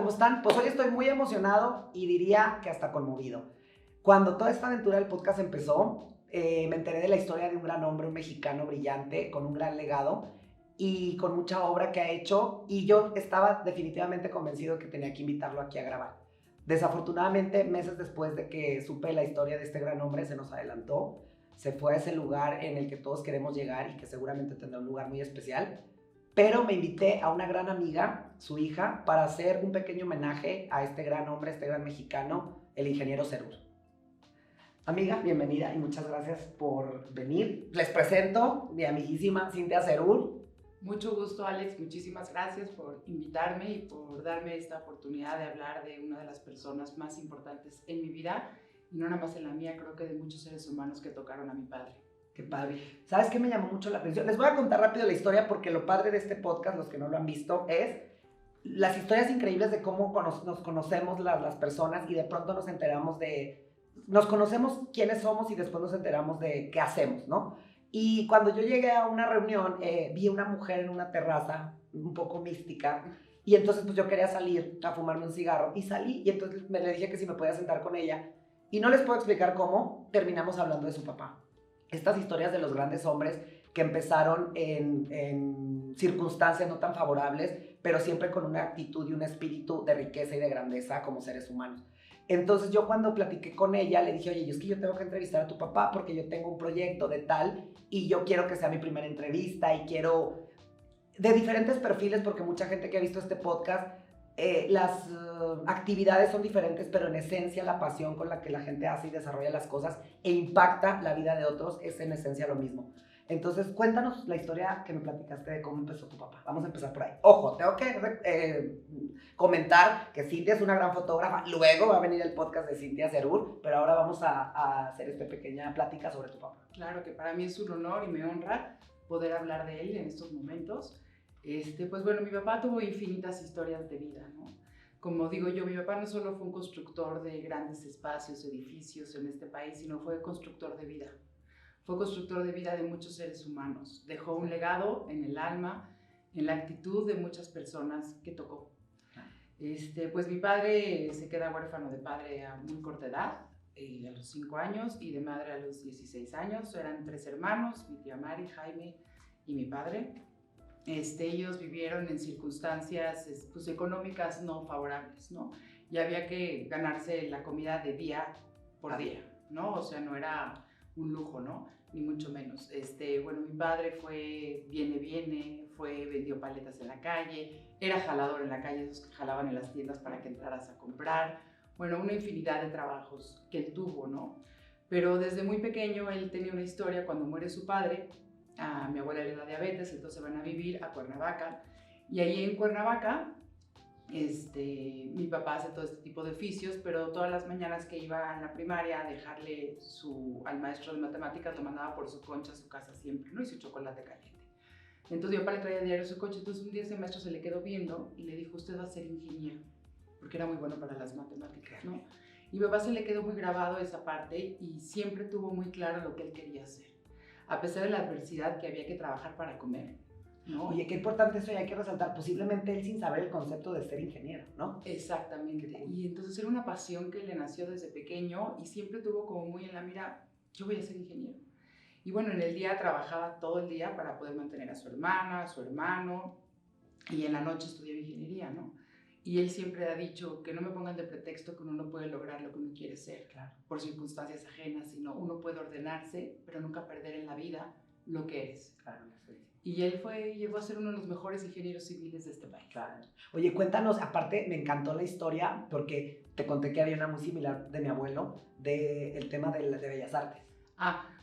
¿Cómo están? Pues hoy estoy muy emocionado y diría que hasta conmovido. Cuando toda esta aventura del podcast empezó, me enteré de la historia de un gran hombre, un mexicano brillante, con un gran legado y con mucha obra que ha hecho, y yo estaba definitivamente convencido que tenía que invitarlo aquí a grabar. Desafortunadamente, meses después de que supe la historia de este gran hombre, se nos adelantó, se fue a ese lugar en el que todos queremos llegar y que seguramente tendrá un lugar muy especial. Pero me invité a una gran amiga, su hija, para hacer un pequeño homenaje a este gran hombre, este gran mexicano, el ingeniero Zerur. Amiga, bienvenida y muchas gracias por venir. Les presento mi amiguísima Cintia Zerur. Mucho gusto, Alex. Muchísimas gracias por invitarme y por darme esta oportunidad de hablar de una de las personas más importantes en mi vida, y no nada más en la mía, creo que de muchos seres humanos que tocaron a mi padre. Qué padre. ¿Sabes qué me llamó mucho la atención? Les voy a contar rápido la historia porque lo padre de este podcast, los que no lo han visto, es las historias increíbles de cómo nos conocemos las personas y de pronto nos enteramos de... Nos conocemos quiénes somos y después nos enteramos de qué hacemos, ¿no? Y cuando yo llegué a una reunión, vi a una mujer en una terraza un poco mística y entonces pues yo quería salir a fumarme un cigarro y salí y entonces le dije que si me podía sentar con ella y no les puedo explicar cómo terminamos hablando de su papá. Estas historias de los grandes hombres que empezaron en circunstancias no tan favorables, pero siempre con una actitud y un espíritu de riqueza y de grandeza como seres humanos. Entonces yo cuando platiqué con ella le dije, oye, es que yo tengo que entrevistar a tu papá porque yo tengo un proyecto de tal y yo quiero que sea mi primera entrevista y quiero de diferentes perfiles porque mucha gente que ha visto este podcast, las actividades son diferentes, pero en esencia la pasión con la que la gente hace y desarrolla las cosas e impacta la vida de otros es en esencia lo mismo. Entonces, cuéntanos la historia que me platicaste de cómo empezó tu papá. Vamos a empezar por ahí. Ojo, tengo que comentar que Cintia es una gran fotógrafa. Luego va a venir el podcast de Cintia Zerur, pero ahora vamos a hacer esta pequeña plática sobre tu papá. Claro que para mí es un honor y me honra poder hablar de él en estos momentos. Pues bueno, mi papá tuvo infinitas historias de vida, ¿no? Como digo yo, mi papá no solo fue un constructor de grandes espacios, edificios en este país, sino fue constructor de vida. Fue constructor de vida de muchos seres humanos. Dejó un legado en el alma, en la actitud de muchas personas que tocó. Pues mi padre se queda huérfano de padre a muy corta edad, a los 5 años, y de madre a los 16 años. Eran 3 hermanos, mi tía Mari, Jaime y mi padre. Ellos vivieron en circunstancias pues, económicas no favorables, ¿no? Y había que ganarse la comida de día por día, ¿no? O sea, no era un lujo, ¿no? Ni mucho menos. Bueno, mi padre fue viene, vendió paletas en la calle, era jalador en la calle, esos que jalaban en las tiendas para que entraras a comprar. Bueno, una infinidad de trabajos que él tuvo, ¿no? Pero desde muy pequeño él tenía una historia. Cuando muere su padre, a mi abuela le da diabetes, entonces van a vivir a Cuernavaca, y ahí en Cuernavaca mi papá hace todo este tipo de oficios, pero todas las mañanas que iba a la primaria a dejarle al maestro de matemáticas, lo mandaba por su concha a su casa siempre, ¿no? Y su chocolate caliente. Entonces mi papá le traía diario su coche. Entonces un día ese maestro se le quedó viendo y le dijo, usted va a ser ingeniero, porque era muy bueno para las matemáticas, ¿no? Y mi papá se le quedó muy grabado esa parte y siempre tuvo muy claro lo que él quería hacer, a pesar de la adversidad que había que trabajar para comer, ¿no? Oye, qué importante eso, y hay que resaltar, posiblemente él sin saber el concepto de ser ingeniero, ¿no? Exactamente. Y entonces era una pasión que le nació desde pequeño y siempre tuvo como muy en la mira, yo voy a ser ingeniero. Y bueno, en el día trabajaba todo el día para poder mantener a su hermana, a su hermano, y en la noche estudiaba ingeniería, ¿no? Y él siempre ha dicho que no me pongan de pretexto que uno no puede lograr lo que uno quiere ser, claro, por circunstancias ajenas, sino uno puede ordenarse, pero nunca perder en la vida lo que es. Claro, sí. Y él llegó a ser uno de los mejores ingenieros civiles de este país. Claro. Oye, cuéntanos, aparte me encantó la historia porque te conté que había una muy similar de mi abuelo, del tema de Bellas Artes.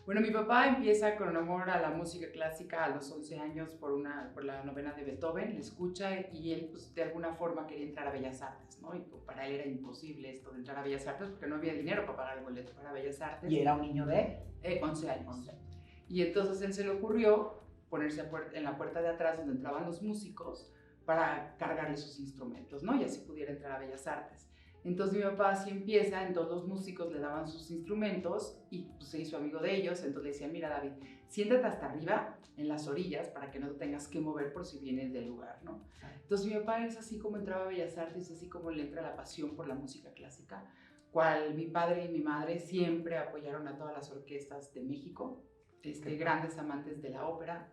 Bueno, mi papá empieza con amor a la música clásica a los 11 años por la novena de Beethoven, le escucha y él pues, de alguna forma quería entrar a Bellas Artes, ¿no? Y para él era imposible esto de entrar a Bellas Artes porque no había dinero para pagar el boleto para Bellas Artes. ¿Y era un niño de? 11 años. 11. Y entonces él se le ocurrió ponerse en la puerta de atrás donde entraban los músicos para cargarle sus instrumentos, ¿no? Y así pudiera entrar a Bellas Artes. Entonces mi papá así empieza, entonces los músicos le daban sus instrumentos y pues, se hizo amigo de ellos, entonces le decían, mira David, siéntate hasta arriba, en las orillas, para que no te tengas que mover por si vienes del lugar, ¿no? Entonces mi papá es así como entraba a Bellas Artes, así como le entra la pasión por la música clásica, cual mi padre y mi madre siempre apoyaron a todas las orquestas de México, grandes amantes de la ópera,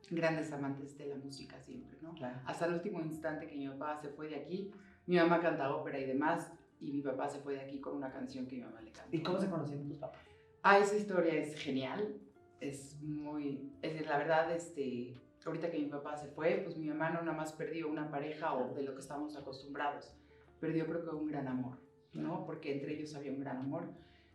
grandes amantes de la música siempre, ¿no? Claro. Hasta el último instante que mi papá se fue de aquí, mi mamá canta ópera y demás, y mi papá se fue de aquí con una canción que mi mamá le cantó. ¿Y cómo se conocieron tus papás? Esa historia es genial, la verdad, ahorita que mi papá se fue, pues mi mamá no nada más perdió una pareja o de lo que estábamos acostumbrados, perdió creo que un gran amor, ¿no? Porque entre ellos había un gran amor.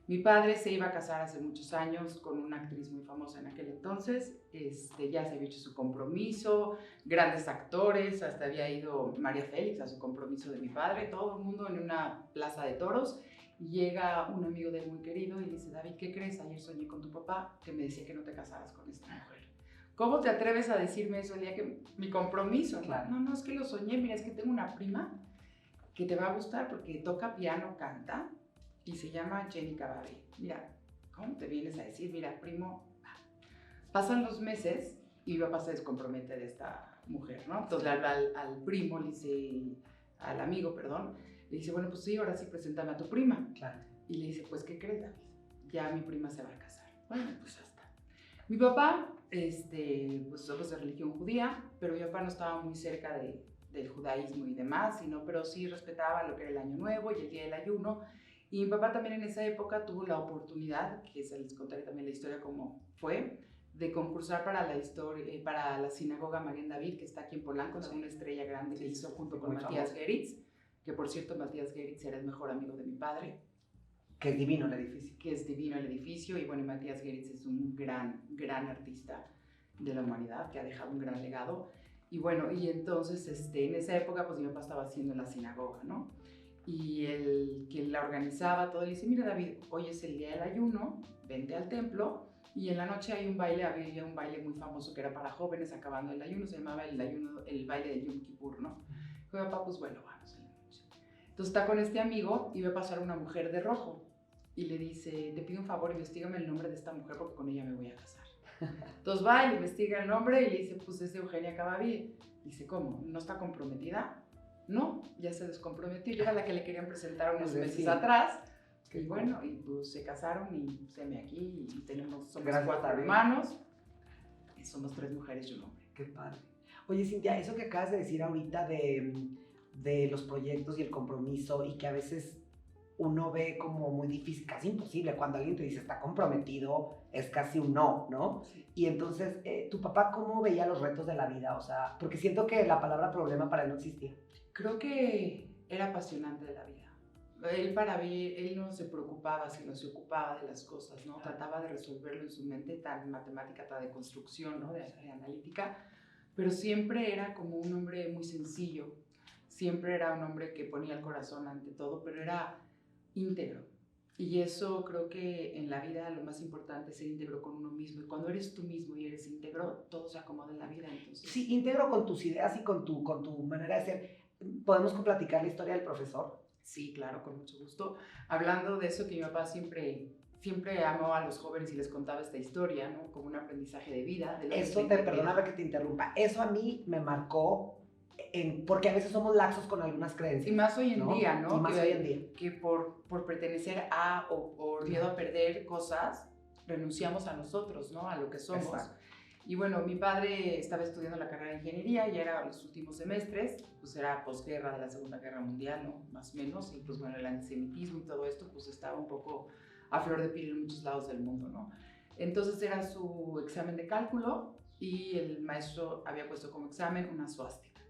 Mi padre se iba a casar hace muchos años con una actriz muy famosa en aquel entonces, ya se había hecho su compromiso, grandes actores, hasta había ido María Félix a su compromiso de mi padre, todo el mundo en una plaza de toros, y llega un amigo de él muy querido y dice, David, ¿qué crees? Ayer soñé con tu papá que me decía que no te casaras con esta mujer. ¿Cómo te atreves a decirme eso el día que mi compromiso? Claro. No, es que lo soñé, mira, es que tengo una prima que te va a gustar porque toca piano, canta, y se llama Jenny Cabaret. Mira, ¿cómo te vienes a decir? Mira, primo, pasan los meses y mi papá se descompromete de esta mujer, ¿no? Entonces le habla al primo, le dice, al amigo, perdón, le dice, bueno, pues sí, ahora sí, preséntame a tu prima. Claro. Y le dice, pues, ¿qué crees, David? Ya mi prima se va a casar. Bueno, pues ya está. Mi papá, pues somos de religión judía, pero mi papá no estaba muy cerca del judaísmo y demás, pero sí respetaba lo que era el Año Nuevo y el Día del Ayuno. Y mi papá también en esa época tuvo la oportunidad, que se les contaré también la historia cómo fue, de concursar para la sinagoga Marín David, que está aquí en Polanco, es una estrella grande que hizo junto con Matías Geritz, que por cierto Matías Geritz era el mejor amigo de mi padre. Que es divino el edificio. Que es divino el edificio, y bueno, Matías Geritz es un gran artista de la humanidad, que ha dejado un gran legado. Y bueno, y entonces en esa época pues mi papá estaba haciendo la sinagoga, ¿no? Y el que la organizaba todo le dice, mira David, hoy es el día del ayuno, vente al templo, y en la noche hay un baile, había un baile muy famoso que era para jóvenes acabando el ayuno, se llamaba el baile de Yom Kippur, ¿no? Y mi papá, pues bueno, vamos en la noche. Entonces está con este amigo y ve pasar una mujer de rojo y le dice, te pido un favor, investígame el nombre de esta mujer porque con ella me voy a casar. Entonces va y le investiga el nombre y le dice, pues es Eugenia Cabavier. Dice, ¿cómo? ¿No está comprometida? No, ya se descomprometió. Yo era la que le querían presentar unos meses atrás. Y bueno, y pues se casaron y séme aquí y somos 4 hermanos. Y somos 3 mujeres y un hombre. Qué padre. Oye, Cintia, eso que acabas de decir ahorita de los proyectos y el compromiso y que a veces uno ve como muy difícil, casi imposible, cuando alguien te dice está comprometido, es casi un no, ¿no? Sí. Y entonces, ¿tu papá cómo veía los retos de la vida? O sea, porque siento que la palabra problema para él no existía. Creo que era apasionante de la vida. Él no se preocupaba, sino se ocupaba de las cosas, ¿no? Trataba de resolverlo en su mente, tan matemática, tan de construcción, ¿no? De analítica, pero siempre era como un hombre muy sencillo, siempre era un hombre que ponía el corazón ante todo, pero era íntegro. Y eso creo que en la vida lo más importante es ser íntegro con uno mismo. Y cuando eres tú mismo y eres íntegro, todo se acomoda en la vida. Entonces... Sí, íntegro con tus ideas y con tu manera de ser. ¿Podemos platicar la historia del profesor? Sí, claro, con mucho gusto. Hablando de eso, que mi papá siempre amó a los jóvenes y les contaba esta historia, ¿no? Como un aprendizaje de vida. Perdóname que te interrumpa. Eso a mí me marcó, porque a veces somos laxos con algunas creencias. Y más hoy en día, ¿no? Y más hoy en día. Que por pertenecer a o por miedo a perder cosas, renunciamos a nosotros, ¿no? A lo que somos. Exacto. Y bueno, mi padre estaba estudiando la carrera de ingeniería, ya era los últimos semestres, pues era posguerra de la Segunda Guerra Mundial, ¿no? Más o menos, y pues bueno, el antisemitismo y todo esto, pues estaba un poco a flor de piel en muchos lados del mundo, ¿no? Entonces era su examen de cálculo y el maestro había puesto como examen una suástica.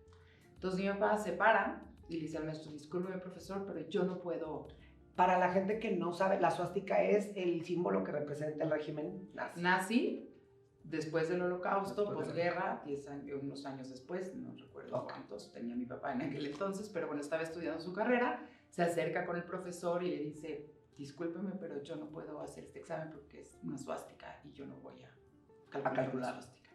Entonces mi papá se para y le dice al maestro, discúlpeme profesor, pero yo no puedo... Para la gente que no sabe, la suástica es el símbolo que representa el régimen nazi. Después del Holocausto, posguerra, unos años después, no recuerdo cuántos tenía mi papá en aquel entonces, pero bueno, estaba estudiando su carrera, se acerca con el profesor y le dice, discúlpeme, pero yo no puedo hacer este examen porque es una suástica y yo no voy a calcular la suástica.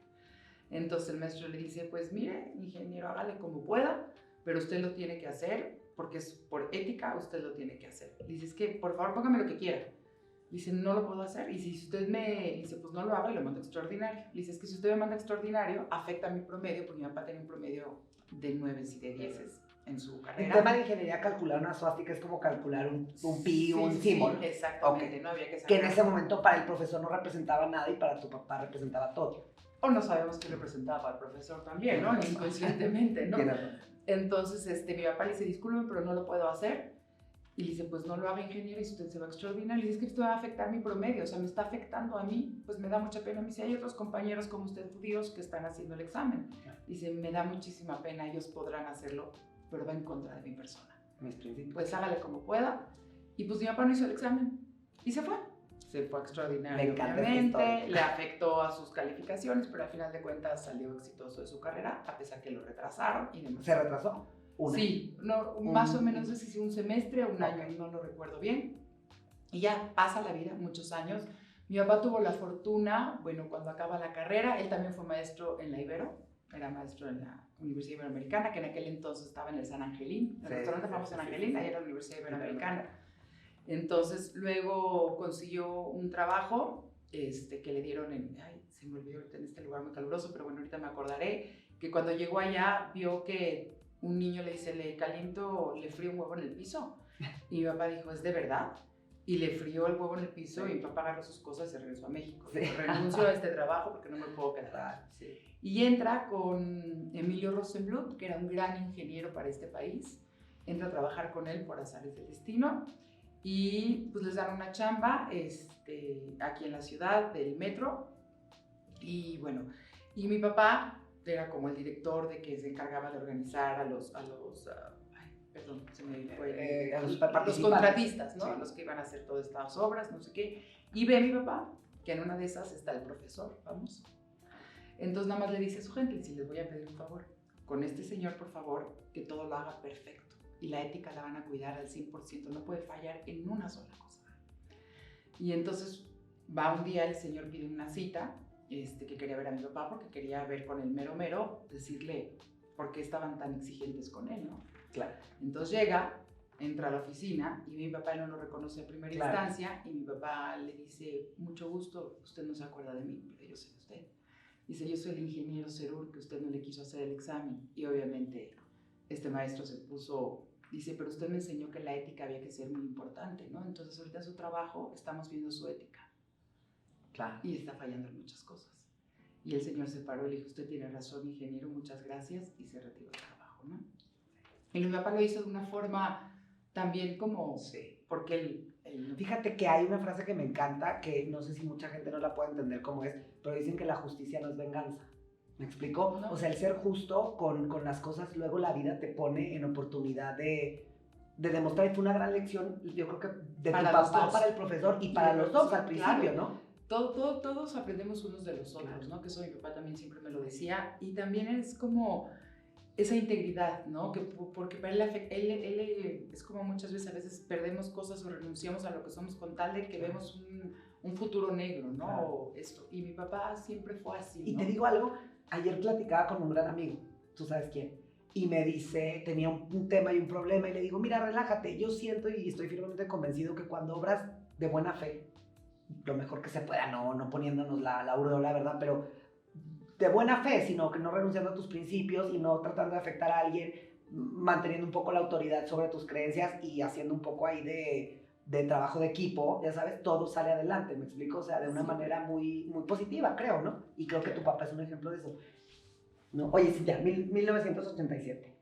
Entonces el maestro le dice, pues mire, ingeniero, hágale como pueda, pero usted lo tiene que hacer porque es por ética, usted lo tiene que hacer. Le dice, es que por favor póngame lo que quiera. Le dice, no lo puedo hacer. Y si usted me dice, pues no lo haga y lo manda extraordinario. Le dice, es que si usted me manda extraordinario, afecta mi promedio, porque mi papá tenía un promedio de 9 y de 10 en su carrera. En tema de ingeniería, calcular una suástica es como calcular un pi, un símbolo. Sí, exactamente, okay. No había que sacar. Que en ese momento para el profesor no representaba nada y para tu papá representaba todo. O no sabemos qué representaba para el profesor también, ¿no? Inconscientemente, ¿no? Entonces, mi papá le dice, disculpen, pero no lo puedo hacer. Y le dice, pues no lo haga, ingeniero, y si usted se va a extraordinario. Le dice, es que esto va a afectar mi promedio, o sea, me está afectando a mí, pues me da mucha pena. Me dice, hay otros compañeros como usted, judíos, que están haciendo el examen. Dice, me da muchísima pena, ellos podrán hacerlo, pero va en contra de mi persona. Mis principios. Pues hágale como pueda. Y pues mi papá no hizo el examen y se fue. Se fue extraordinario, obviamente, le afectó a sus calificaciones, pero al final de cuentas salió exitoso de su carrera, a pesar que lo retrasaron y demás. ¿Se retrasó? Sí, no, más o menos, no sé si un semestre o un año, no lo recuerdo bien. Y ya pasa la vida, muchos años. Mi papá tuvo la fortuna, bueno, cuando acaba la carrera, él también fue maestro en la Ibero, era maestro en la Universidad Iberoamericana, que en aquel entonces estaba en el San Angelín, el restaurante famoso San Angelín, ahí era la Universidad Iberoamericana. Entonces, luego consiguió un trabajo que le dieron se me olvidó ahorita en este lugar muy caluroso, pero bueno, ahorita me acordaré, que cuando llegó allá vio que un niño le dice, le frío un huevo en el piso. Y mi papá dijo, ¿es de verdad? Y le frió el huevo en el piso y mi papá agarró sus cosas y se regresó a México. Sí. Renuncio a este trabajo porque no me puedo quedar. Sí. Y entra con Emilio Rosenblut, que era un gran ingeniero para este país. Entra a trabajar con él por azares del destino. Y pues les dan una chamba aquí en la ciudad del metro. Y bueno, y mi papá era como el director de que se encargaba de organizar a los contratistas, ¿no? Sí. A los que iban a hacer todas estas obras, no sé qué. Y ve a mi papá, que en una de esas está el profesor, vamos. Entonces nada más le dice a su gente, si les voy a pedir un favor, con este señor, por favor, que todo lo haga perfecto. Y la ética la van a cuidar al 100%, no puede fallar en una sola cosa. Y entonces va un día, el señor pide una cita, que quería ver a mi papá porque quería ver con el mero, decirle por qué estaban tan exigentes con él, ¿no? Claro. Entonces llega, entra a la oficina y mi papá no lo reconoce a primera instancia y mi papá le dice, mucho gusto, usted no se acuerda de mí, pero yo sé de usted. Dice, yo soy el ingeniero Serur que usted no le quiso hacer el examen. Y obviamente este maestro se puso, dice, pero usted me enseñó que la ética había que ser muy importante, ¿no? Entonces ahorita en su trabajo estamos viendo su ética. Claro. Y está fallando en muchas cosas. Y el señor se paró y le dijo, usted tiene razón, ingeniero, muchas gracias, y se retiró del trabajo, ¿no? Y mi papá lo hizo de una forma también como, sí. Porque él... Fíjate que hay una frase que me encanta, que no sé si mucha gente no la puede entender cómo es, pero dicen que la justicia no es venganza. ¿Me explico? No. O sea, el ser justo con las cosas, luego la vida te pone en oportunidad de demostrar. Y fue una gran lección, yo creo que de tu papá para el profesor y para los dos al principio, claro. ¿no? Todos aprendemos unos de los otros, ¿no? Que eso mi papá también siempre me lo decía. Y también es como esa integridad, ¿no? Porque para él es como muchas veces, a veces perdemos cosas o renunciamos a lo que somos con tal de que vemos un futuro negro, ¿no? Claro. O esto. Y mi papá siempre fue así, Y ¿no? te digo algo, ayer platicaba con un gran amigo, tú sabes quién, y me dice, tenía un tema y un problema, y le digo, mira, relájate, yo siento y estoy firmemente convencido que cuando obras de buena fe, lo mejor que se pueda, no poniéndonos la aureola, ¿verdad? Pero de buena fe, sino que no renunciando a tus principios y no tratando de afectar a alguien, manteniendo un poco la autoridad sobre tus creencias y haciendo un poco ahí de trabajo de equipo, ya sabes, todo sale adelante, ¿me explico? O sea, de una manera muy, muy positiva, creo, ¿no? Y creo que tu papá es un ejemplo de eso. No, oye, sí, ya, 1987.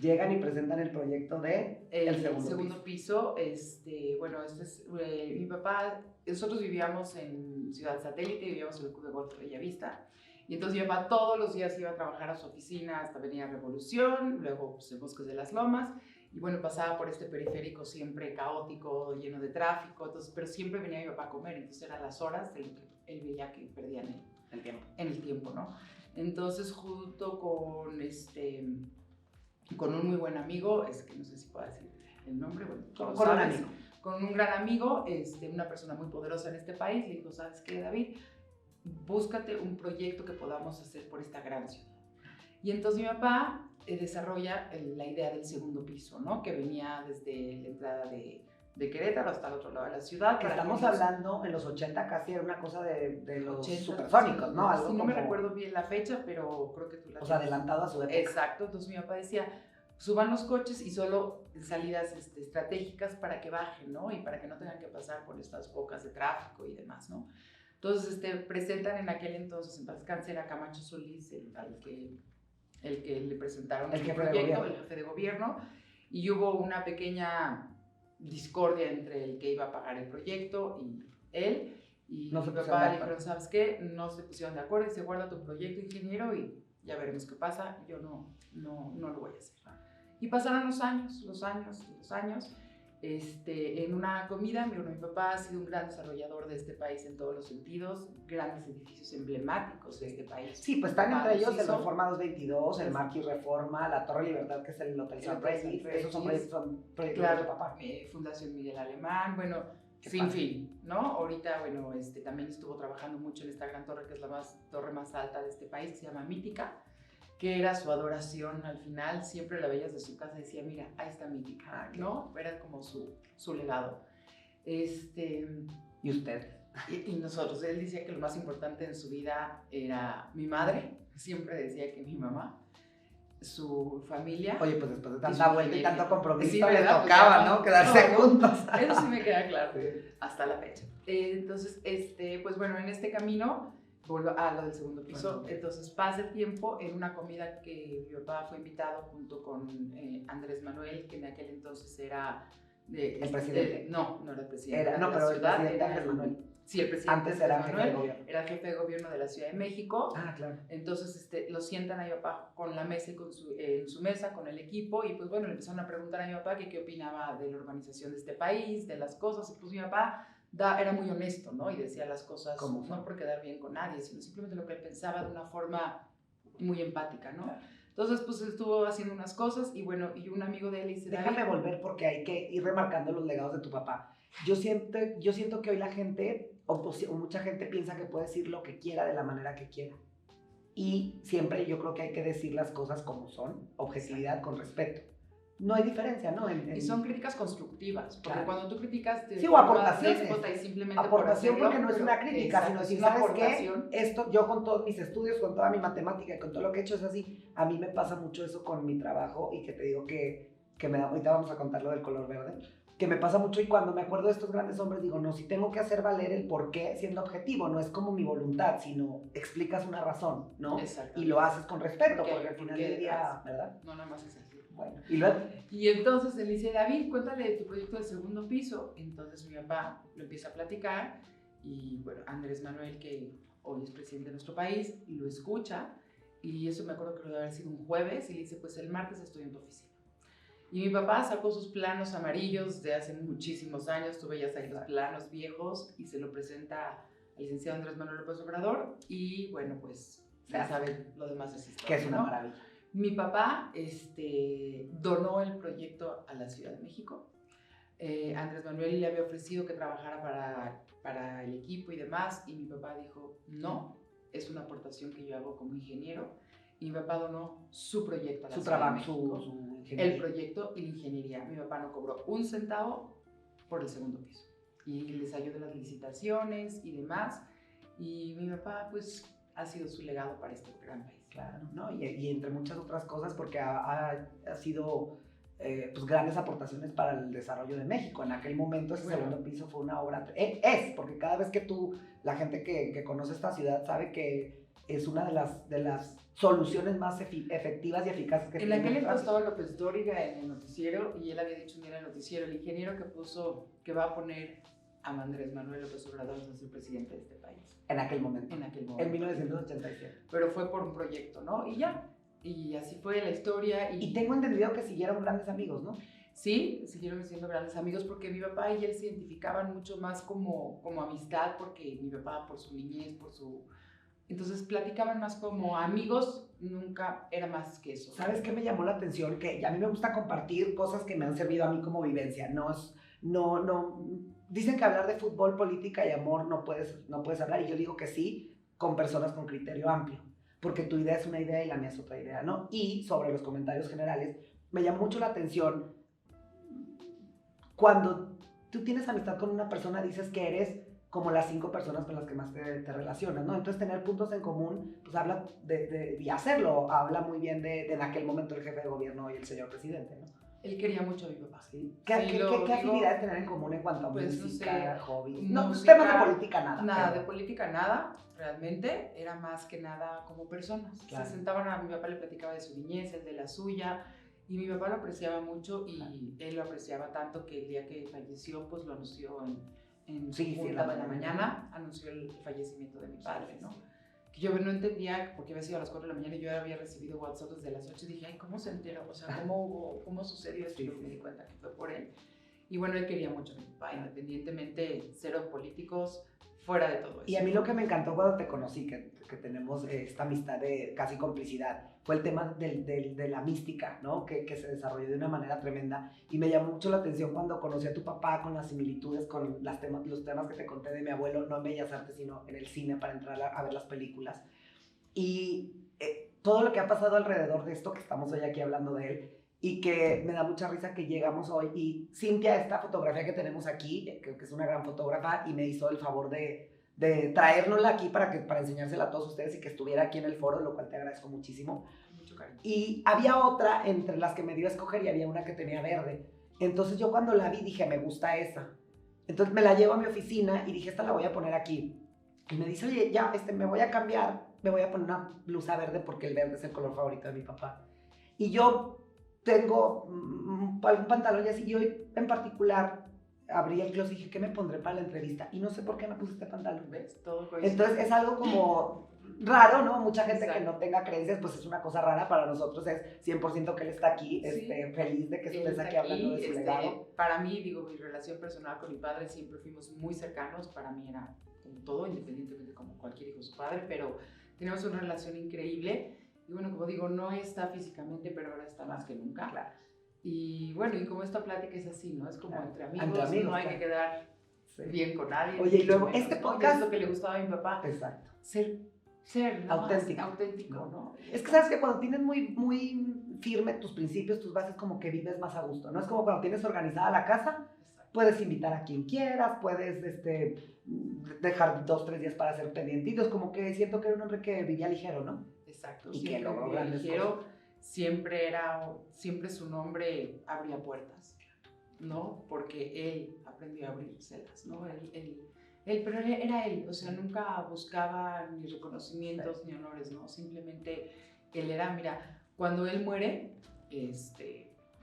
Llegan y presentan el proyecto de el segundo piso. Bueno, mi papá, nosotros vivíamos en Ciudad Satélite, vivíamos en el Club de Golf de Bellavista, y entonces mi papá todos los días iba a trabajar a su oficina hasta Avenida Revolución, luego pues, en Bosques de las Lomas, y bueno, pasaba por este periférico siempre caótico, lleno de tráfico, entonces, pero siempre venía mi papá a comer, entonces eran las horas de lo que él veía que perdían en el tiempo, ¿no? Entonces, junto con un muy buen amigo, que no sé si puedo decir el nombre, bueno, con un gran amigo, una persona muy poderosa en este país, le dijo, ¿sabes qué, David? Búscate un proyecto que podamos hacer por esta gran ciudad. Y entonces mi papá desarrolla la idea del segundo piso, ¿no? Que venía desde la entrada de Querétaro hasta el otro lado de la ciudad. Que estamos hablando, en los 80 casi era una cosa de los 80, supersónicos, ¿no? Algo no me recuerdo bien la fecha, pero creo que tú la tienes. Adelantado a su época. Exacto, entonces mi papá decía, suban los coches y solo salidas estratégicas para que bajen, ¿no? Y para que no tengan que pasar por estas bocas de tráfico y demás, ¿no? Entonces, presentan en aquel entonces, en paz descanse, era Camacho Solís, el que le presentaron el proyecto, el jefe de gobierno, y hubo una pequeña discordia entre el que iba a pagar el proyecto y él, y mi papá le dijeron, ¿sabes qué? No se pusieron de acuerdo y se guarda tu proyecto, ingeniero, y ya veremos qué pasa, yo no lo voy a hacer. Y pasaron los años. En una comida, mi papá ha sido un gran desarrollador de este país en todos los sentidos, grandes edificios emblemáticos de este país. Sí, pues están entre ellos el Reforma 222, el Marquis Reforma, la Torre Libertad, que es el Hotel San Reyes, esos son proyectos claro, de papá. Fundación Miguel Alemán, bueno, sin fin, ¿no? Ahorita, bueno, también estuvo trabajando mucho en esta gran torre, que es la torre más alta de este país, que se llama Mítica, que era su adoración al final, siempre la veías de su casa y decía, mira, ahí está Mítica, ¿no? Era como su legado. ¿Y usted? Y nosotros, él decía que lo más importante en su vida era mi madre, siempre decía que mi mamá, su familia. Oye, pues después de tanta vuelta y tanto compromiso, sí, le tocaba, ¿no? Quedarse juntos. Eso sí me queda claro, hasta la fecha. Entonces, pues bueno, en este camino, vuelvo a lo del segundo piso, entonces pasa el tiempo en una comida que mi papá fue invitado junto con Andrés Manuel, que en aquel entonces era... ¿El presidente? No era el presidente. Pero el presidente Andrés Manuel. Sí, el presidente antes era jefe de gobierno. Era jefe de gobierno de la Ciudad de México. Ah, claro. Entonces lo sientan a mi papá con la mesa y en su mesa con el equipo, y pues bueno, le empezaron a preguntar a mi papá qué opinaba de la urbanización de este país, de las cosas, y pues mi papá era muy honesto, ¿no? Y decía las cosas no por quedar bien con nadie, sino simplemente lo que él pensaba de una forma muy empática, ¿no? Claro. Entonces, pues estuvo haciendo unas cosas y bueno, y un amigo de él dice... Déjame volver porque hay que ir remarcando los legados de tu papá. Yo siento que hoy la gente, o mucha gente piensa que puede decir lo que quiera de la manera que quiera. Y siempre yo creo que hay que decir las cosas como son, objetividad, con respeto. No hay diferencia, ¿no? Y son críticas constructivas, porque cuando tú criticas... Sí, o aportaciones. Y simplemente aportación por porque no es una crítica, sino decir, ¿sabes qué? Esto, yo con todos mis estudios, con toda mi matemática y con todo lo que he hecho es así. A mí me pasa mucho eso con mi trabajo y que te digo que me da... Ahorita vamos a contar lo del color verde. Que me pasa mucho y cuando me acuerdo de estos grandes hombres digo, no, si tengo que hacer valer el porqué siendo objetivo, no es como mi voluntad, sino explicas una razón, ¿no? Y lo haces con respeto, porque al final del día, ¿verdad? No, nada más es así. Bueno, ¿y luego? Y entonces él dice, David, cuéntale de tu proyecto del segundo piso. Entonces mi papá lo empieza a platicar y bueno, Andrés Manuel, que hoy es presidente de nuestro país, lo escucha y eso me acuerdo que debe haber sido un jueves y le dice, pues el martes estoy en tu oficina. Y mi papá sacó sus planos amarillos de hace muchísimos años, tú veías ahí los planos viejos y se lo presenta al licenciado Andrés Manuel López Obrador y bueno, pues ya saben, lo demás es historia. Que es una maravilla. Mi papá donó el proyecto a la Ciudad de México. Andrés Manuel le había ofrecido que trabajara para el equipo y demás, y mi papá dijo, no, es una aportación que yo hago como ingeniero. Y mi papá donó su proyecto a la Ciudad de México, el proyecto y la ingeniería. Mi papá no cobró un centavo por el segundo piso. Y les ayudó en las licitaciones y demás. Y mi papá, pues, ha sido su legado para este gran país. Claro, ¿no? Y entre muchas otras cosas porque ha sido pues grandes aportaciones para el desarrollo de México. En aquel momento ese segundo piso fue una obra, porque cada vez que la gente que conoce esta ciudad sabe que es una de las soluciones más efectivas y eficaces que tiene. En aquel entonces estaba López Dóriga en el noticiero y él había dicho un día en el noticiero, el ingeniero que va a poner a Andrés Manuel López Obrador a ser presidente de este país. En aquel momento. En 1987. Pero fue por un proyecto, ¿no? Y ya. Y así fue la historia. Y tengo entendido que siguieron grandes amigos, ¿no? Sí, siguieron siendo grandes amigos porque mi papá y él se identificaban mucho más como amistad, porque mi papá por su niñez, entonces platicaban más como amigos, nunca era más que eso. ¿Sabes qué me llamó la atención? Que a mí me gusta compartir cosas que me han servido a mí como vivencia. Dicen que hablar de fútbol, política y amor no puedes hablar, y yo digo que sí, con personas con criterio amplio. porque tu idea es una idea y la mía es otra idea, ¿no? Y sobre los comentarios generales, me llama mucho la atención cuando tú tienes amistad con una persona, dices que eres como las 5 personas con las que más te relacionas, ¿no? Entonces tener puntos en común, pues habla y hacerlo, habla muy bien de en aquel momento el jefe de gobierno y el señor presidente, ¿no? Él quería mucho a mi papá. Sí. Sí, ¿Qué afinidades tener en común en cuanto a pues, música, no sé, hobbies? No, música, temas de política nada. Nada, pero... de política nada, realmente. Era más que nada como personas. Claro. Se sentaban, a mi papá le platicaba de su niñez, él de la suya, y mi papá lo apreciaba mucho y él lo apreciaba tanto que el día que falleció, pues lo anunció en su junta de la mañana, anunció el fallecimiento de mi padre, ¿no? Que yo no entendía, porque había sido a las 4 de la mañana y yo había recibido WhatsApp desde las 8 y dije, ay, ¿cómo se enteró? O sea, ¿cómo sucedió esto? Y me di cuenta que fue por él. Y bueno, él quería mucho a mi papá, independientemente, cero políticos, fuera de todo eso. Y a mí lo que me encantó cuando te conocí, que tenemos esta amistad de casi complicidad, fue el tema de la mística, ¿no? Que se desarrolló de una manera tremenda. Y me llamó mucho la atención cuando conocí a tu papá con las similitudes con los temas que te conté de mi abuelo, no en Bellas Artes, sino en el cine para entrar a ver las películas. Y todo lo que ha pasado alrededor de esto, que estamos hoy aquí hablando de él, y que me da mucha risa que llegamos hoy. Y Cintia, esta fotografía que tenemos aquí, que es una gran fotógrafa, y me hizo el favor de traérnosla aquí para enseñársela a todos ustedes y que estuviera aquí en el foro, lo cual te agradezco muchísimo. Mucho cariño. Y había otra entre las que me dio a escoger y había una que tenía verde. Entonces yo cuando la vi dije, me gusta esa. Entonces me la llevo a mi oficina y dije, esta la voy a poner aquí. Y me dice, oye, ya, me voy a cambiar, me voy a poner una blusa verde porque el verde es el color favorito de mi papá. Y yo tengo algún pantalón y así, y hoy en particular abrí el closet y dije, ¿qué me pondré para la entrevista? Y no sé por qué me puse este pantalón. ¿Ves? Todo coincide. Entonces es algo como raro, ¿no? Mucha gente Exacto. que no tenga creencias, pues es una cosa rara. Para nosotros es 100% que él está aquí, Sí. Feliz de que estés aquí hablando de su legado. Para mí, digo, mi relación personal con mi padre siempre fuimos muy cercanos. Para mí era como todo, independientemente como cualquier hijo de su padre, pero teníamos una relación increíble. Y bueno, como digo, no está físicamente, pero ahora está más que nunca. Claro. Y bueno, y como esta plática es así, ¿no? Es como Claro. entre amigos, no hay claro. que quedar bien con nadie. Oye, y luego mucho este menos, ¿no? podcast... Es lo que le gustaba a mi papá. Exacto. Ser ¿no? Auténtico. Auténtico, ¿no? Es que sabes que cuando tienes muy firme tus principios, tus bases, como que vives más a gusto, ¿no? Es como cuando tienes organizada la casa, puedes invitar a quien quieras, puedes dejar 2-3 días para hacer pendientitos, como que siento que era un hombre que vivía ligero, ¿no? Exacto. Y que logró grandes cosas. Siempre su nombre abría puertas, ¿no? Porque él aprendió a abrírselas, ¿no? Pero era él, o sea, nunca buscaba ni reconocimientos ni honores, ¿no? Simplemente él era, mira, cuando él muere,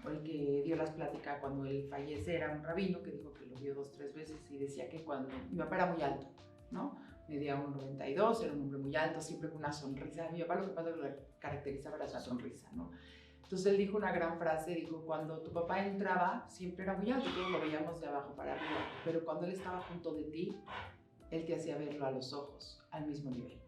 o el que dio las pláticas cuando él fallece era un rabino que dijo que lo vio 2-3 veces y decía que cuando mi papá era muy alto, ¿no? Medía 1,92, era un hombre muy alto, siempre con una sonrisa. Mi papá lo que pasa es que lo caracterizaba era su sonrisa, ¿no? Entonces él dijo una gran frase, dijo, cuando tu papá entraba, siempre era muy alto, todos lo veíamos de abajo para arriba, pero cuando él estaba junto de ti, él te hacía verlo a los ojos, al mismo nivel.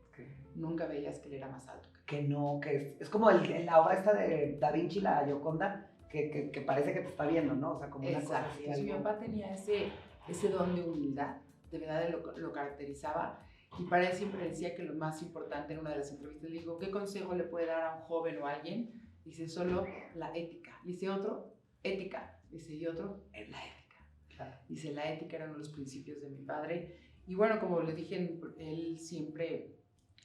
Nunca veías que él era más alto. Que no, que es como la obra esta de Da Vinci, la Gioconda, que parece que te está viendo, ¿no? O sea, como una cosa así. Entonces, mi papá tenía ese don de humildad, de verdad lo caracterizaba, y para él siempre decía que lo más importante en una de las entrevistas, le digo, ¿qué consejo le puede dar a un joven o a alguien? Dice, solo la ética. Dice otro, ética. Dice, y otro, es la ética. Claro. Dice, la ética era uno de los principios de mi padre. Y bueno, como les dije, él siempre,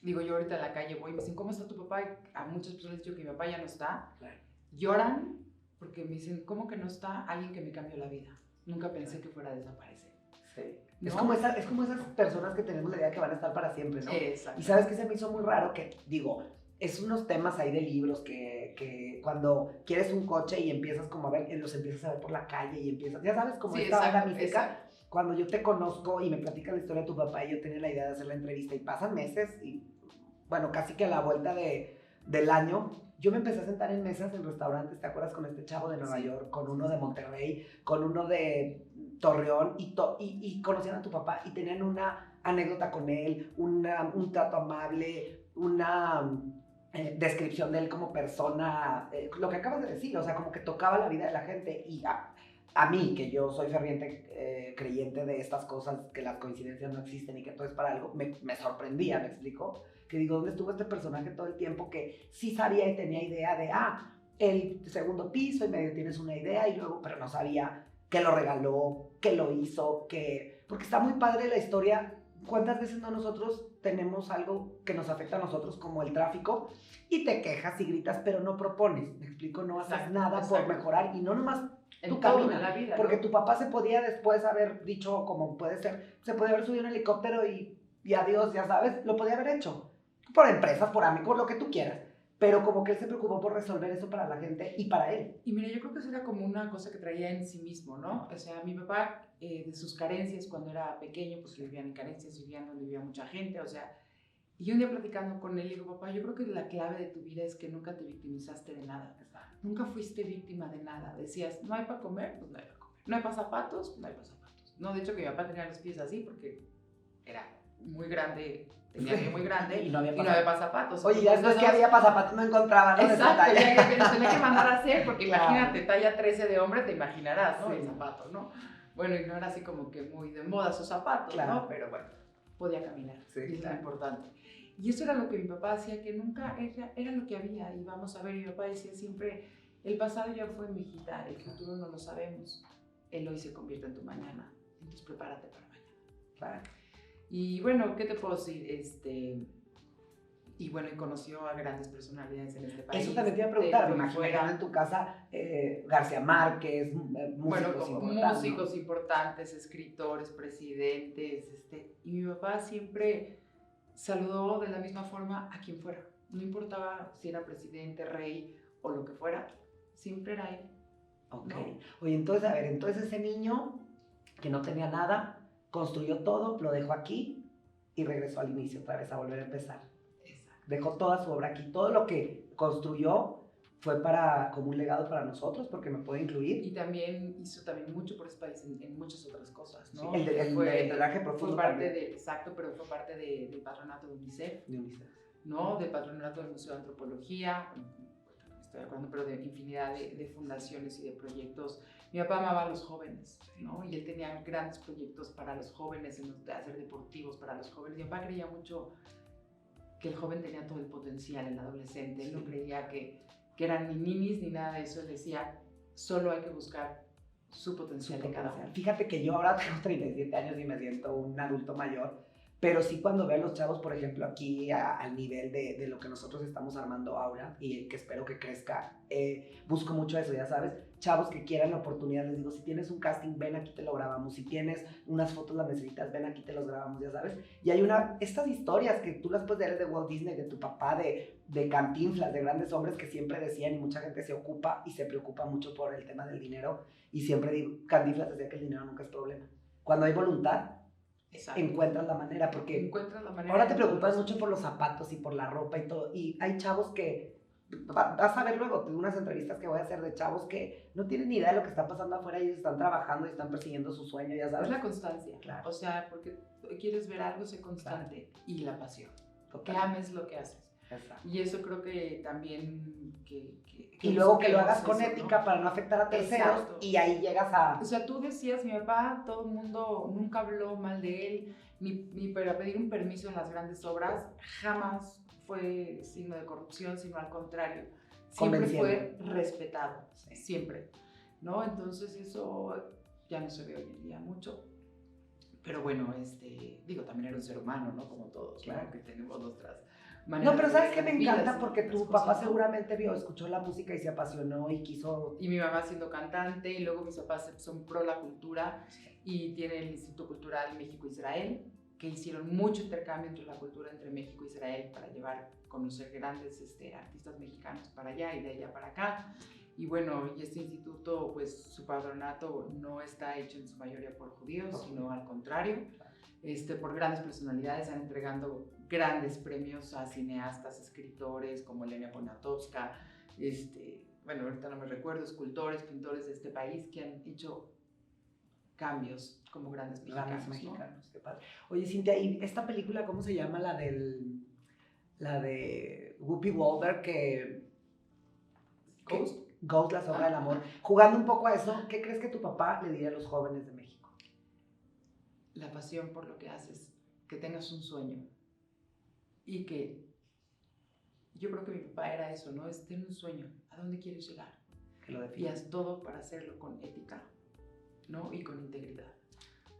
digo, yo ahorita en la calle voy y me dicen, ¿cómo está tu papá? Y a muchas personas les digo que mi papá ya no está. Claro. Lloran porque me dicen, ¿cómo que no está alguien que me cambió la vida? Nunca pensé que fuera a desaparecer. Sí. ¿No? Es como esas personas que tenemos la idea que van a estar para siempre, ¿no? Exacto. Y sabes que se me hizo muy raro que, digo, es unos temas ahí de libros que cuando quieres un coche y empiezas como a ver, los empiezas a ver por la calle y empiezas, ya sabes, como esta onda mística. Exacto. Cuando yo te conozco y me platicas la historia de tu papá y yo tenía la idea de hacer la entrevista y pasan meses y, bueno, casi que a la vuelta del año, yo me empecé a sentar en mesas en restaurantes, ¿te acuerdas? Con este chavo de Nueva York, con uno de Monterrey, con uno de Torreón y conocían a tu papá y tenían una anécdota con él, un trato amable, una descripción de él como persona, lo que acabas de decir, o sea, como que tocaba la vida de la gente y a mí, que yo soy ferviente creyente de estas cosas, que las coincidencias no existen y que todo es para algo, me sorprendía, ¿me explico? Que digo, ¿dónde estuvo este personaje todo el tiempo que sí sabía y tenía idea de, el segundo piso y medio tienes una idea y luego, pero no sabía que lo regaló, que lo hizo, que... Porque está muy padre la historia. ¿Cuántas veces no nosotros tenemos algo que nos afecta a nosotros como el tráfico y te quejas y gritas, pero no propones? ¿Me explico? No haces nada por mejorar y no nomás tú caminas. En la vida, porque ¿no? tu papá se podía después haber dicho, como puede ser, se podía haber subido un helicóptero y adiós, ya sabes, lo podía haber hecho. Por empresas, por amigos, lo que tú quieras. Pero como que él se preocupó por resolver eso para la gente y para él. Y mira, yo creo que eso era como una cosa que traía en sí mismo, ¿no? O sea, mi papá, de sus carencias cuando era pequeño, pues vivían en carencias, vivían donde vivía mucha gente, o sea, y un día platicando con él, digo, papá, yo creo que la clave de tu vida es que nunca te victimizaste de nada, nunca fuiste víctima de nada, decías, no hay para comer, pues no hay para comer, no hay para zapatos, pues no hay para zapatos. No, de hecho que mi papá tenía los pies así porque era muy grande, tenía pie muy grande y no había para zapatos. Oye, ya después que había para zapatos no encontraba, ¿no? Exacto, ya que los tenía que mandar a hacer, porque imagínate, talla 13 de hombre, te imaginarás, ¿no? Sí. El zapato, ¿no? Bueno, y no era así como que muy de moda sus zapatos, claro, ¿no? Pero bueno, podía caminar, sí, y es lo importante. Y eso era lo que mi papá hacía, que nunca era lo que había, y vamos a ver, mi papá decía siempre, el pasado ya fue, mi hijita, el futuro no lo sabemos, el hoy se convierte en tu mañana, entonces prepárate para mañana. Claro. Y bueno, ¿qué te puedo decir? Y bueno, y conoció a grandes personalidades en este país. Eso también te iba a preguntar, me imagino en tu casa García Márquez, músicos importantes. Músicos importantes, escritores, presidentes, y mi papá siempre saludó de la misma forma a quien fuera. No importaba si era presidente, rey o lo que fuera, siempre era él. Ok. ¿No? Oye, entonces, a ver, entonces ese niño que no tenía nada, construyó todo, lo dejó aquí y regresó al inicio otra vez a volver a empezar. Exacto. Dejó toda su obra aquí. Todo lo que construyó fue como un legado para nosotros, porque me puede incluir. Y también hizo también mucho por ese país en muchas otras cosas, ¿no? Sí, el drenaje profundo. Fue parte exacto, pero fue parte del patronato de UNICEF. ¿No? Del patronato del Museo de Antropología. Estoy hablando, pero de infinidad de fundaciones y de proyectos. Mi papá amaba a los jóvenes, ¿no? Y él tenía grandes proyectos para los jóvenes, de hacer deportivos para los jóvenes. Mi papá creía mucho que el joven tenía todo el potencial, el adolescente. Él no creía que eran ni ninis ni nada de eso. Él decía, solo hay que buscar su potencial de cada uno. Fíjate que yo ahora tengo 37 años y me siento un adulto mayor. Pero sí cuando veo a los chavos, por ejemplo, aquí al nivel de lo que nosotros estamos armando ahora y que espero que crezca, busco mucho eso, ya sabes, chavos que quieran la oportunidad, les digo, si tienes un casting, ven aquí te lo grabamos, si tienes unas fotos las necesitas, ven aquí te los grabamos, ya sabes. Y hay estas historias que tú las puedes leer de Walt Disney, de tu papá, de Cantinflas, de grandes hombres que siempre decían, y mucha gente se ocupa y se preocupa mucho por el tema del dinero, y siempre digo, Cantinflas decía que el dinero nunca es problema. Cuando hay voluntad, exacto, encuentras la manera, porque ahora te preocupas mucho por los zapatos y por la ropa y todo, y hay chavos que, vas a ver luego, tengo unas entrevistas que voy a hacer de chavos que no tienen ni idea de lo que está pasando afuera, ellos están trabajando y están persiguiendo su sueño, ya sabes. Es la constancia, claro. O sea, porque quieres ver algo, sé constante, claro, y la pasión, que ames lo que haces. Exacto. Y eso creo que también y luego que lo hagas con ética, ¿no? Para no afectar a terceros. Exacto. Y ahí llegas a... O sea, tú decías, mi papá, todo el mundo nunca habló mal de él, ni para pedir un permiso en las grandes obras, jamás fue signo de corrupción, sino al contrario, siempre fue respetado, sí, siempre, ¿no? Entonces eso ya no se ve hoy en día mucho. Pero bueno, digo, también era un ser humano, ¿no? Como todos, claro, ¿no? Que tenemos nuestras... No, pero ¿sabes qué me encanta? Porque tu papá seguramente escuchó la música y se apasionó y quiso... Y mi mamá siendo cantante, y luego mis papás son pro la cultura, y tiene el Instituto Cultural México-Israel, que hicieron mucho intercambio entre la cultura entre México e Israel para conocer grandes artistas mexicanos para allá y de allá para acá. Y bueno, y este instituto, pues su patronato no está hecho en su mayoría por judíos, sino al contrario, por grandes personalidades, están entregando grandes premios a cineastas, escritores como Elena Poniatowska, bueno, ahorita no me recuerdo, escultores, pintores de este país que han hecho cambios como grandes mexicanos. ¿No? Qué padre. Oye, Cintia, ¿y esta película cómo se llama? La de Whoopi Goldberg, que... Ghost. Ghost, la sombra del amor. Jugando un poco a eso, ¿qué crees que tu papá le diría a los jóvenes de México? La pasión por lo que haces, que tengas un sueño y que yo creo que mi papá era eso, ¿no? Es tener un sueño, ¿a dónde quieres llegar? Que lo Y define. haz todo para hacerlo con ética, ¿no? Y con integridad,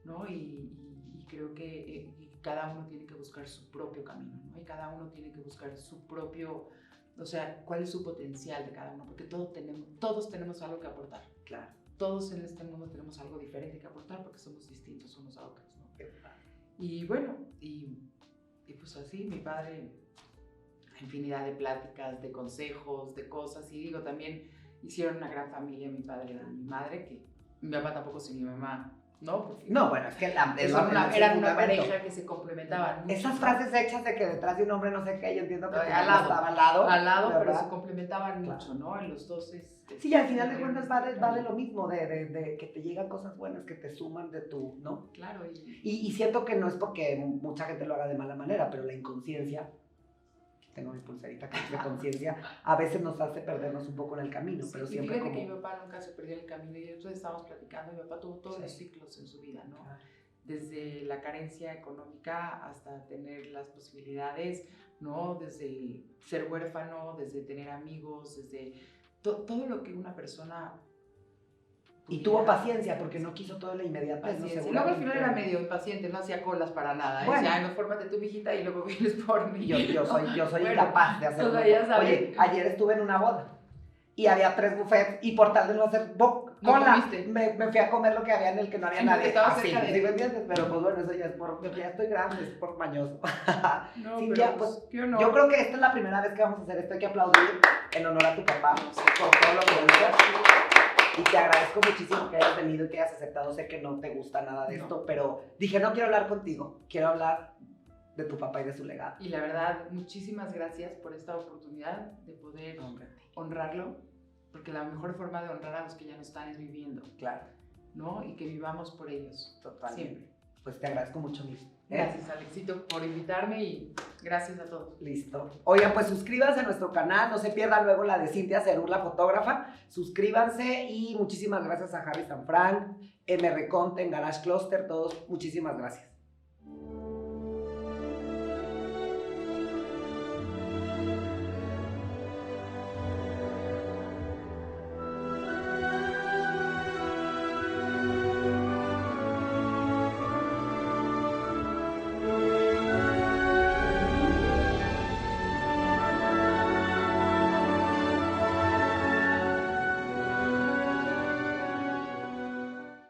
¿no? Y creo que cada uno tiene que buscar su propio camino, ¿no? Y cada uno tiene que buscar su propio, o sea, cuál es su potencial de cada uno, porque todos tenemos algo que aportar. Claro. Todos en este mundo tenemos algo diferente que aportar porque somos distintos unos a otros, ¿no? Y bueno, y pues así, mi padre, infinidad de pláticas, de consejos, de cosas, y digo, también hicieron una gran familia, mi padre y mi madre, que mi papá tampoco sin mi mamá, ¿no? Porque No, bueno, es que eran una pareja que se complementaban mucho, esas ¿no? frases hechas de que detrás de un hombre no sé qué, yo entiendo que tu Al mamá lado, estaba al lado, pero ¿verdad? se complementaban Claro. mucho, ¿no? En los dos Sí, y al final de cuentas va de lo mismo, de que te llegan cosas buenas, que te suman de tu, ¿no? Claro. Y siento que no es porque mucha gente lo haga de mala manera, pero la inconsciencia, tengo mi pulserita que es de conciencia, a veces nos hace perdernos un poco en el camino, Sí, pero y siempre fíjate como... que mi papá nunca se perdió en el camino, y entonces estábamos platicando, mi papá tuvo todos Sí. los ciclos en su vida, ¿no? Ah. Desde la carencia económica hasta tener las posibilidades, ¿no? Desde ser huérfano, desde tener amigos, desde todo lo que una persona... Y tuvo paciencia porque no quiso toda la inmediatez, ¿no? Paciencia. Luego al final era medio impaciente, no hacía colas para nada. Bueno. Decía, ay, no, fórmate tú, mijita, y luego vienes por mí. Yo soy Bueno, incapaz de hacerlo. pues ya sabes. Oye, ayer estuve en una boda y había 3 buffets y por tal de no hacer ¿No cola, comiste? me fui a comer lo que había en el que no había Sí, nadie. estaba Así, cerca de- ¿sí me entiendes? Pero pues bueno, eso ya es por, ya estoy grande, es por mañoso. No, Cintia, pero pues, qué honor. yo creo que esta es la primera vez que vamos a hacer esto, hay que aplaudir en honor a tu papá No, sí. por todo lo que hizo. Y te agradezco muchísimo que hayas venido y que hayas aceptado. Sé que no te gusta nada de No. esto, pero dije, no quiero hablar contigo, quiero hablar de tu papá y de su legado. Y la verdad, muchísimas gracias por esta oportunidad de poder honrarlo, porque la mejor forma de honrar a los que ya no están es viviendo, Claro, ¿no? Y que vivamos por ellos, totalmente. siempre. Pues te agradezco mucho, Miss. Gracias, Alexito, por invitarme y gracias a todos. Listo. Oigan, pues suscríbanse a nuestro canal, no se pierdan luego la de Cintia Cerur, la fotógrafa. Suscríbanse y muchísimas gracias a Harry Sanfranc, MR Content, Garage Cluster, todos, muchísimas gracias.